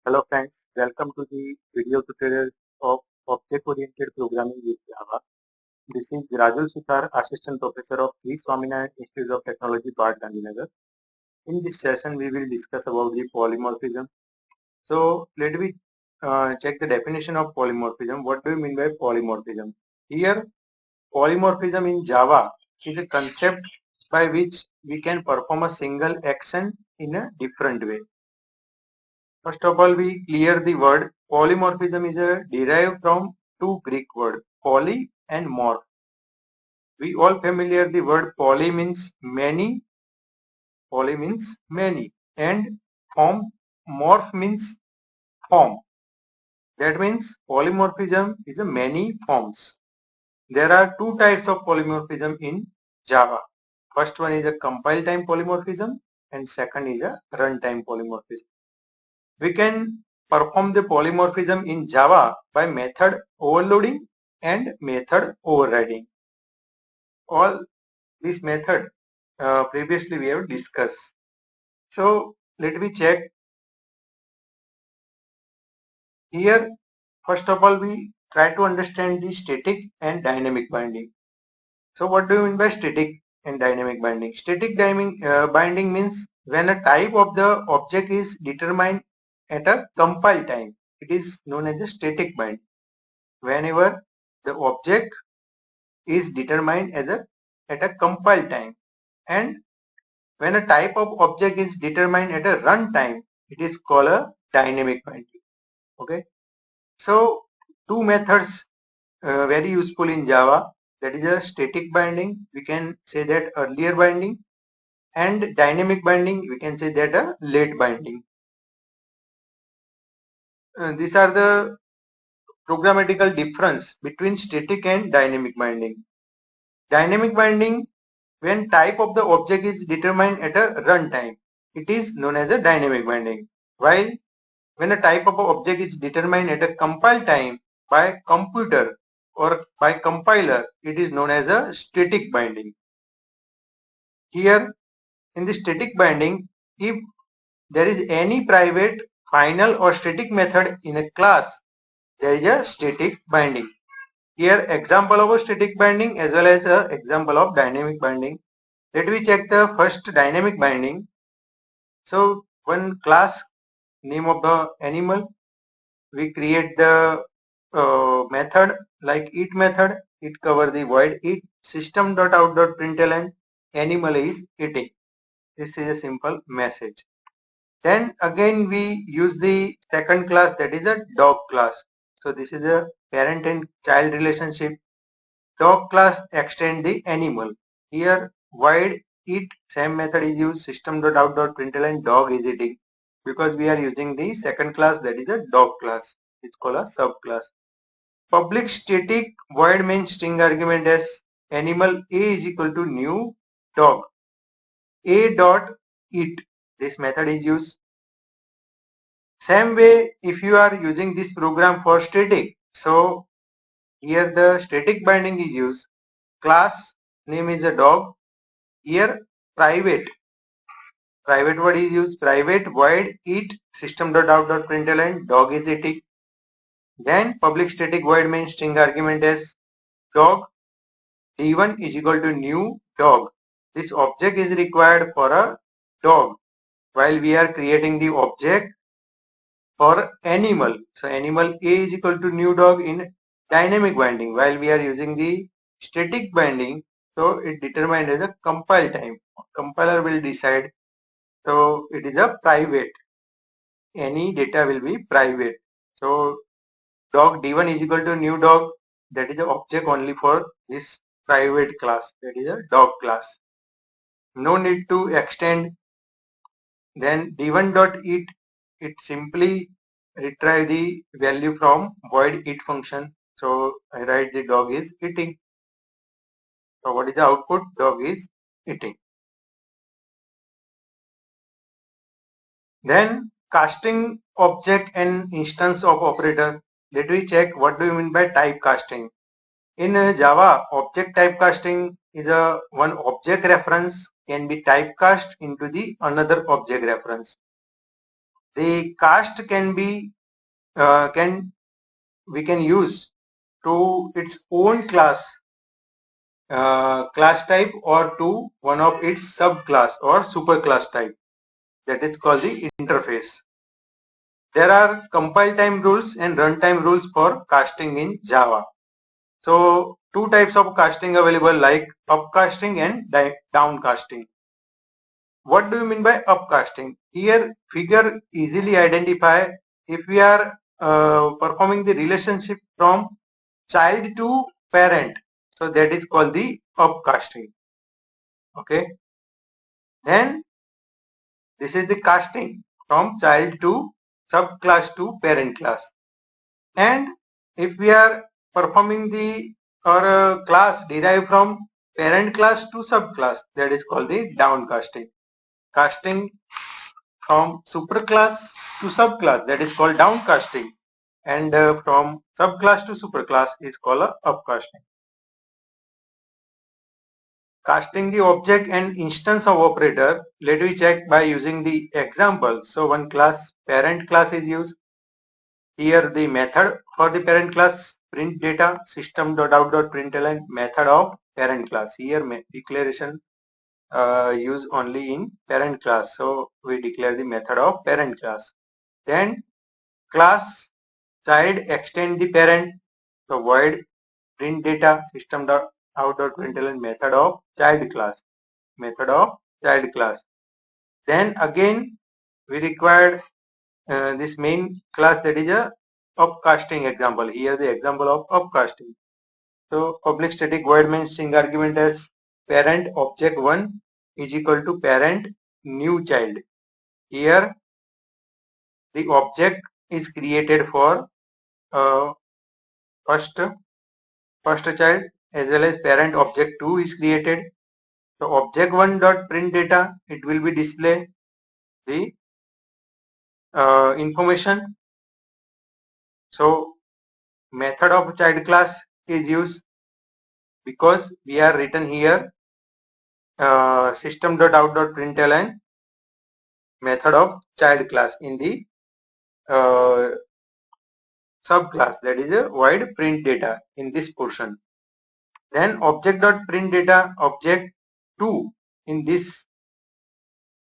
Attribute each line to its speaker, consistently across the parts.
Speaker 1: Hello friends, welcome to the video tutorial of Object-Oriented Programming with Java. This is Rajul Sutar, Assistant Professor of Sri Swaminarayan Institute of Technology, Bhat Gandhinagar. In this session, we will discuss about the polymorphism. So let me check the definition of polymorphism. What do you mean by polymorphism? Here, polymorphism in Java is a concept by which we can perform a single action in a different way. First of all, we clear the word. Polymorphism is derived from two Greek words, poly and morph. We all familiar the word poly means many, and morph means form. That means polymorphism is a many forms. There are two types of polymorphism in Java. First one is a compile time polymorphism and second is a runtime polymorphism. We can perform the polymorphism in Java by method overloading and method overriding. All these methods previously we have discussed. So let me check. Here, first of all, we try to understand the static and dynamic binding. So what do you mean by static and dynamic binding? Static binding means when a type of the object is determined at a compile time. It is known as a static binding. Whenever the object is determined at a compile time, and when a type of object is determined at a runtime, it is called a dynamic binding. Okay, so two methods very useful in Java, that is a static binding, we can say that earlier binding, and dynamic binding, we can say that a late binding. These are the programmatical difference between static and dynamic binding. Dynamic binding, when type of the object is determined at a runtime, it is known as a dynamic binding. While when a type of object is determined at a compile time by computer or by compiler, it is known as a static binding. Here in the static binding, if there is any private, final or static method in a class, there is a static binding. Here example of a static binding as well as a example of dynamic binding. Let me check the first dynamic binding. So one class, name of the animal, we create the method like eat method. It cover the void eat system.out.println animal is eating. This is a simple message. Then again we use the second class, that is a dog class. So this is a parent and child relationship. Dog class extend the animal. Here void eat same method is used system.out.println dog is eating, because we are using the second class, that is a dog class. It's called a subclass. Public static void main string argument as animal a is equal to new dog a dot eat. This method is used. Same way if you are using this program for static, so here the static binding is used. Class name is a dog. Here private word is used, private void eat system.out.println dog is eating. Then public static void main string argument as dog d1 is equal to new dog. This object is required for a dog while we are creating the object for animal. So animal a is equal to new dog in dynamic binding, while we are using the static binding, so it determined as a compile time. Compiler will decide. So it is a private. Any data will be private. So dog d1 is equal to new dog. That is the object only for this private class. That is a dog class. No need to extend. Then d1 dot eat, it simply retrieve the value from void eat function. So I write the dog is eating. So what is the output? Dog is eating. Then casting object and instance of operator. Let me check what do you mean by typecasting. In Java, object typecasting is a one object reference can be typecast into the another object reference. the cast can be we can use to its own class type or to one of its subclass or superclass type, that is called the interface. There are compile time rules and runtime rules for casting in Java. So two types of casting available, like upcasting and downcasting. What do you mean by upcasting? Here figure easily identify if we are performing the relationship from child to parent. So that is called the upcasting. Okay. Then this is the casting from child to subclass to parent class. And if we are performing the class derived from parent class to subclass, that is called the downcasting. Casting from superclass to subclass, that is called downcasting, and from subclass to superclass is called upcasting. Casting the object and instance of operator, let me check by using the example. So one class, parent class, is used. Here the method for the parent class, print data system.out.println, method of parent class. Here declaration use only in parent class, so we declare the method of parent class. Then class child extend the parent, so void print data system.out.println, method of child class, method of child class. Then again we require this main class, that is a upcasting example. Here the example of upcasting. So public static void main string argument as parent object 1 is equal to parent new child. Here the object is created for first child, as well as parent object 2 is created. So object 1 dot print data, it will be display the information. So method of child class is used because we are written here system.out.println, method of child class in the subclass, that is a void print data in this portion. Then object.print data, object 2 in this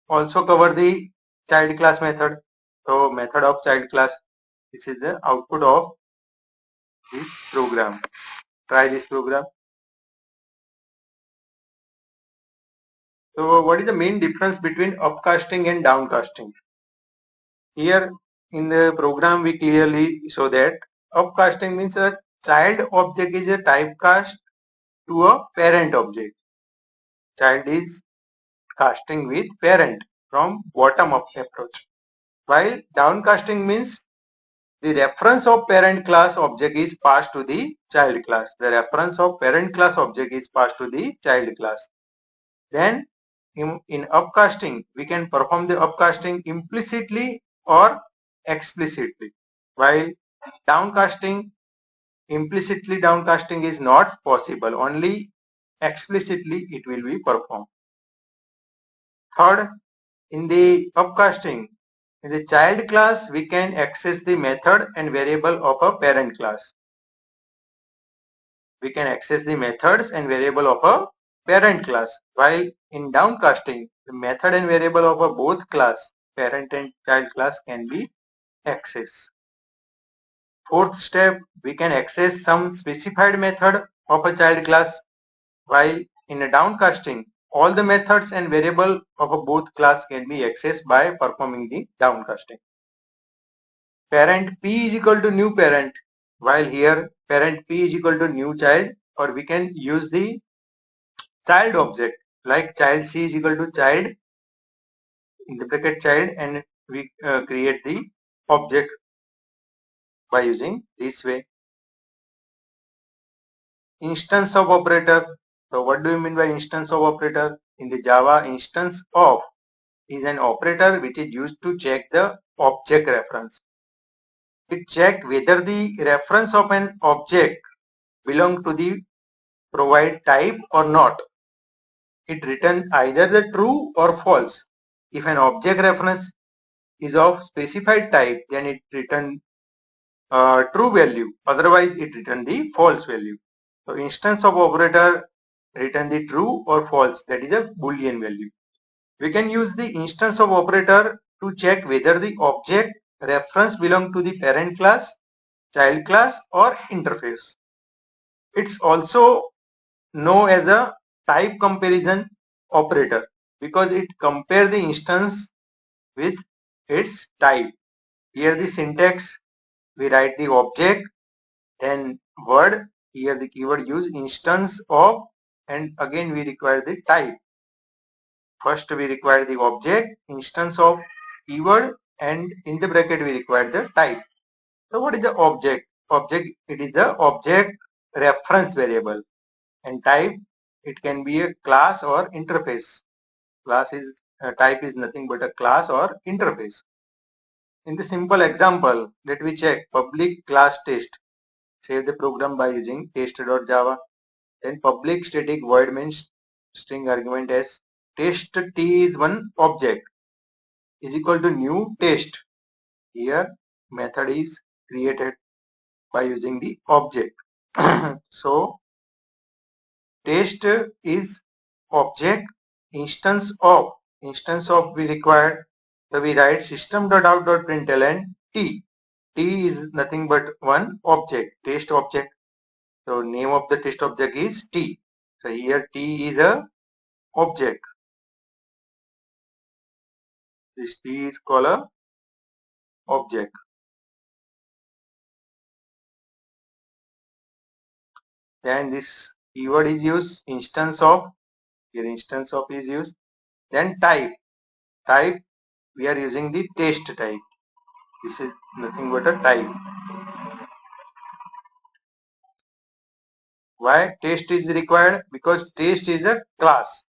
Speaker 1: also cover the child class method. So method of child class, this is the output of this program. Try this program. So what is the main difference between upcasting and downcasting? Here in the program we clearly show that upcasting means a child object is a typecast to a parent object. Child is casting with parent from bottom up approach. While downcasting means the reference of parent class object is passed to the child class. The reference of parent class object is passed to the child class. Then in upcasting, we can perform the upcasting implicitly or explicitly. While downcasting, implicitly downcasting is not possible. Only explicitly it will be performed. Third, in the upcasting, in the child class, we can access the method and variable of a parent class. We can access the methods and variable of a parent class. While in downcasting, the method and variable of a both class, parent and child class, can be accessed. Fourth step, we can access some specified method of a child class. While in a downcasting, all the methods and variable of a both class can be accessed by performing the downcasting. Parent P is equal to new parent, while here parent P is equal to new child, or we can use the child object like child C is equal to child in the bracket child, and we create the object by using this way. Instance of operator. So what do you mean by instance of operator? In the Java, instance of is an operator which is used to check the object reference. It checks whether the reference of an object belongs to the provide type or not. It returns either the true or false if an object reference is of specified type, then it return true value. Otherwise, it return the false value. So instance of operator return the true or false. That is a Boolean value. We can use the instance of operator to check whether the object reference belong to the parent class, child class, or interface. It's also known as a type comparison operator because it compares the instance with its type. Here the syntax, we write the object, then word, here the keyword use instance of, and again we require the type. First we require the object, instance of, keyword, and in the bracket we require the type. So what is the object? Object, it is the object reference variable, and type, it can be a class or interface. Class is type is nothing but a class or interface. In the simple example, let me check public class test. Save the program by using test.java. Then public static void main string argument as test t is one object is equal to new test. Here method is created by using the object. So test is object, instance of we require, so we write system.out.println t. T is nothing but one object, test object. So name of the test object is t. So here t is a object. This t is called a object. Then this keyword is used, instance of, here instance of is used. Then type, we are using the test type. This is nothing but a type. Why test is required? Because test is a class.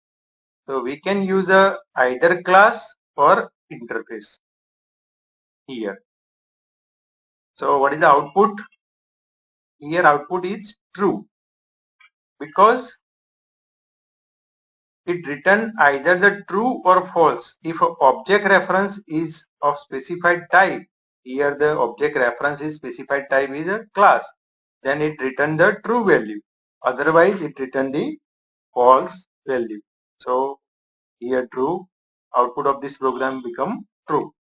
Speaker 1: So we can use a either class or interface here. So what is the output? Here output is true because it return either the true or false if object reference is of specified type. Here the object reference is specified type is a class, then it return the true value. Otherwise it return the false value. So here true, output of this program become true.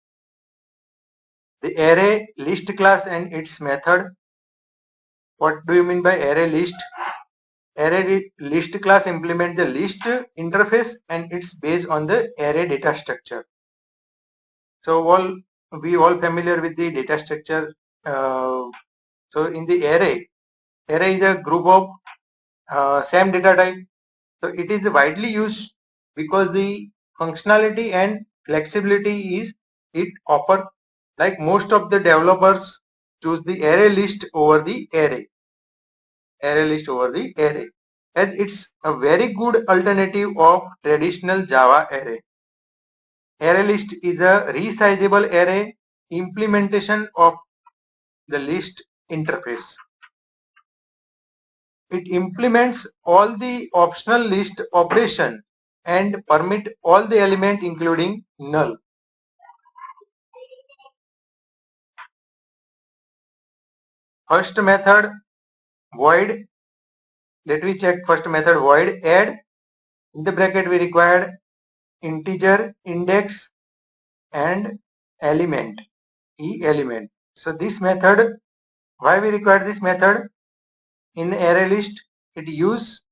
Speaker 1: The array list class and its method. What do you mean by array list? Array list class implement the list interface and it's based on the array data structure. So we all familiar with the data structure. So in the array is a group of same data type. So it is widely used because the functionality and flexibility is it offer, like most of the developers choose the array list over the array. And it's a very good alternative of traditional Java array. Array list is a resizable array implementation of the list interface. It implements all the optional list operation and permit all the element including null. First method void. Let me check first method void add. In the bracket we required integer index and element, element. So this method, why we require this method? In array list it used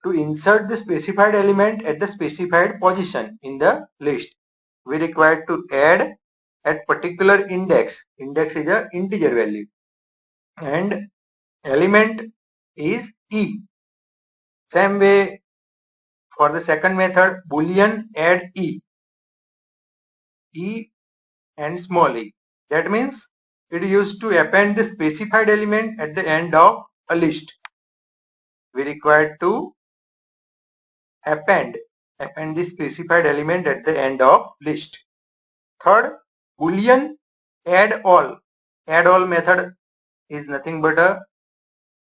Speaker 1: to insert the specified element at the specified position in the list. We required to add at particular index. Index is a integer value and element is e. Same way for the second method boolean add e and small e. That means it used to append the specified element at the end of a list. We required to append the specified element at the end of list. Third, boolean add all. Add all method is nothing but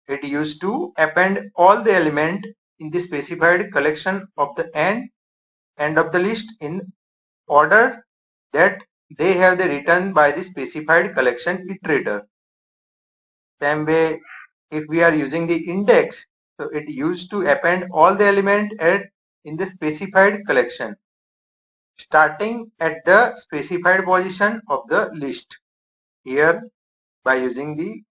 Speaker 1: it used to append all the element in the specified collection of the end of the list in order that they have the return by the specified collection iterator. Same way, if we are using the index, so it used to append all the element in the specified collection, starting at the specified position of the list. Here, by using the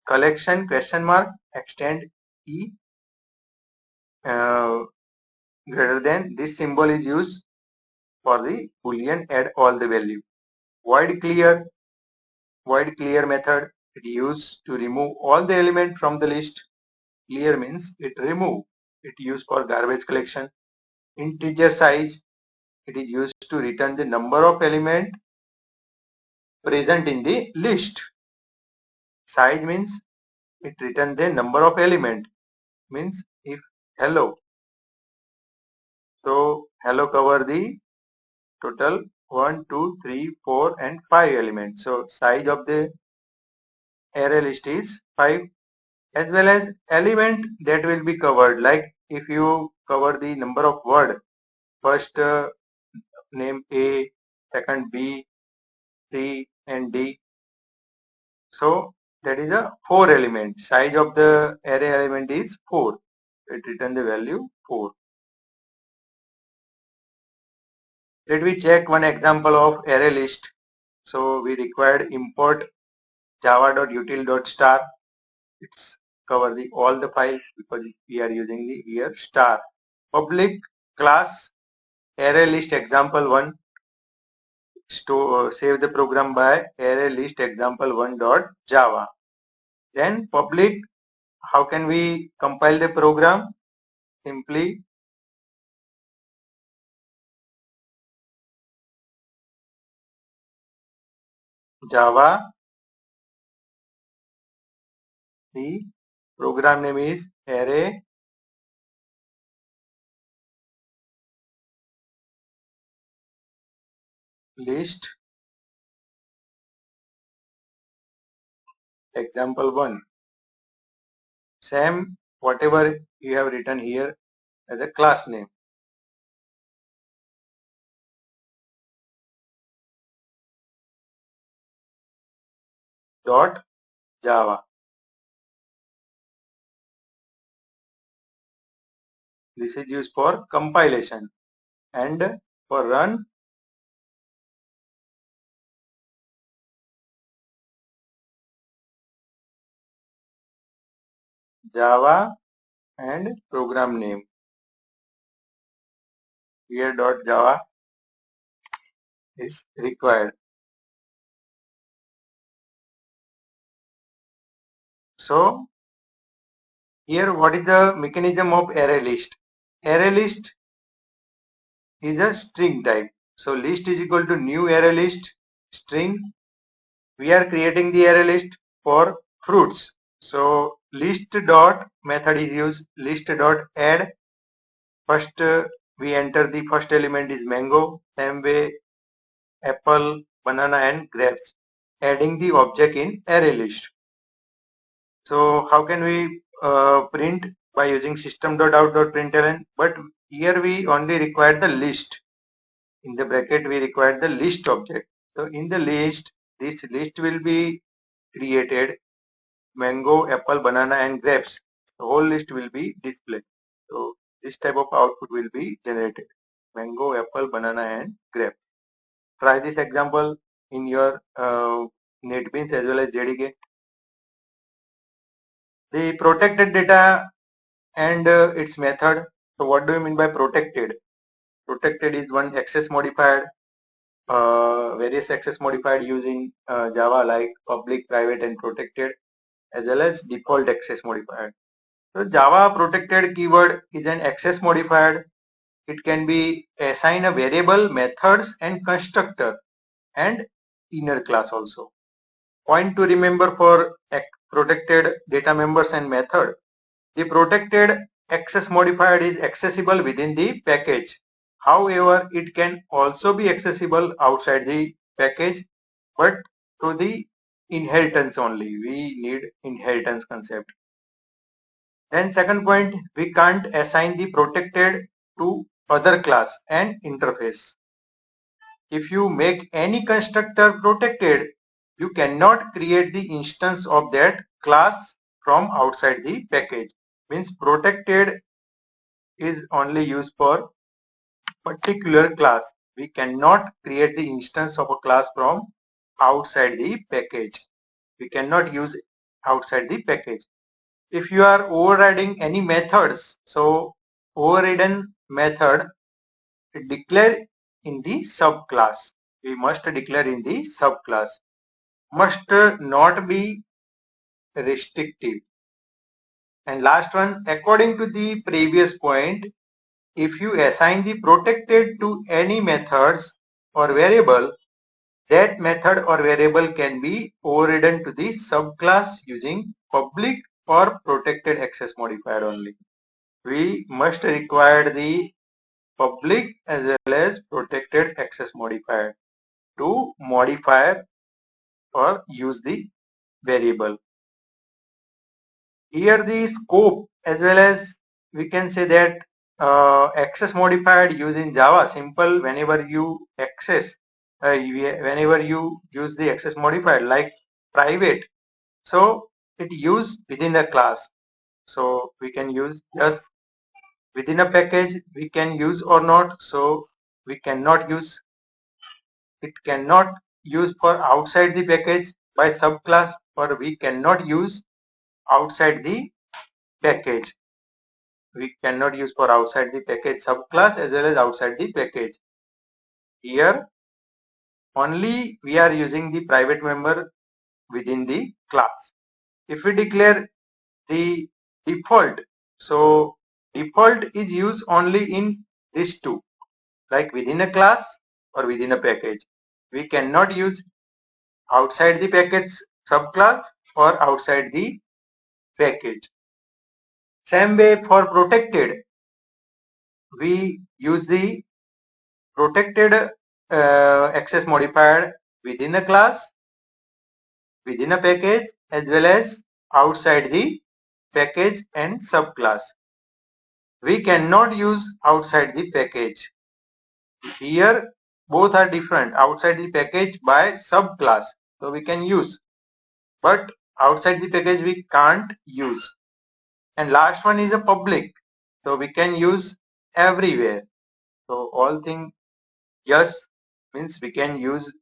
Speaker 1: collection question mark extend e greater than, this symbol is used for the boolean add all the value. Void clear method, it used to remove all the element from the list. Clear means it remove, it used for garbage collection. Integer size, it is used to return the number of element present in the list. Size means it return the number of element, means if hello, so hello cover the total 1, 2, 3, 4 and 5 elements. So size of the array list is 5, as well as element that will be covered. Like if you cover the number of word, first name A, second B, C and D. So that is a 4 element. Size of the array element is 4. It return the value 4. Let me check one example of array list. So we required import java.util.star. It's cover the all the files because we are using the here star. Public class array list example1. Save the program by array list example1 dot java. Then public, how can we compile the program? Simply java, the program name is array list example1. Same whatever you have written here as a class name. Dot java. This is used for compilation, and for run java and program name. Here dot java is required. So here what is the mechanism of array list? Array list is a string type. So list is equal to new array list string. We are creating the array list for fruits. So list dot method is used. List dot add. First we enter the first element is mango. Same way apple, banana and grapes. Adding the object in array list. So how can we print? By using system.out.println, but here we only require the list. In the bracket we require the list object. So in the list, this list will be created, mango, apple, banana and grapes. The whole list will be displayed. So this type of output will be generated, mango, apple, banana and grapes. Try this example in your NetBeans as well as JDK. The protected data and its method. So what do you mean by protected? Protected is one access modifier, various access modifier using Java like public, private and protected, as well as default access modifier. So Java protected keyword is an access modifier. It can be assign a variable, methods and constructor and inner class also. Point to remember for protected data members and method. The protected access modifier is accessible within the package. However, it can also be accessible outside the package, but through the inheritance only. We need inheritance concept. Then second point, we can't assign the protected to other class and interface. if you make any constructor protected, you cannot create the instance of that class from outside the package. Means protected is only used for particular class. We cannot create the instance of a class from outside the package. We cannot use outside the package. If you are overriding any methods, so overridden method declare in the subclass. We must declare in the subclass. Must not be restrictive. And last one, according to the previous point, if you assign the protected to any methods or variable, that method or variable can be overridden to the subclass using public or protected access modifier only. We must require the public as well as protected access modifier to modify or use the variable. Here the scope as well as we can say that access modifier used in Java simple whenever you access whenever you use the access modifier like private, so it used within a class, so we can use just within a package we can use or not, so we cannot use, it cannot use for outside the package by subclass, or we cannot use outside the package. We cannot use for outside the package subclass as well as outside the package. Here only we are using the private member within the class. If we declare the default, so default is used only in these two, like within a class or within a package. We cannot use outside the package subclass or outside the package. Same way for protected, we use the protected access modifier within a class, within a package as well as outside the package and subclass. We cannot use outside the package. Here both are different. Outside the package by subclass, so we can use, but outside the package we can't use. And last one is a public, so we can use everywhere. So all thing yes means we can use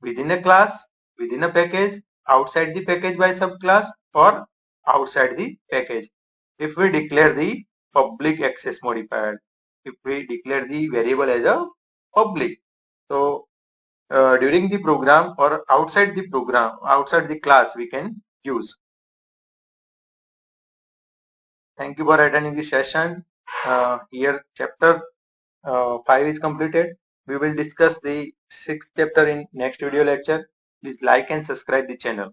Speaker 1: within a class, within a package, outside the package by subclass, or outside the package. If we declare the public access modifier, if we declare the variable as a public, so during the program or outside the program, outside the class we can use. Thank you for attending the session. Here chapter 5 is completed. We will discuss the 6th chapter in next video lecture. Please like and subscribe the channel.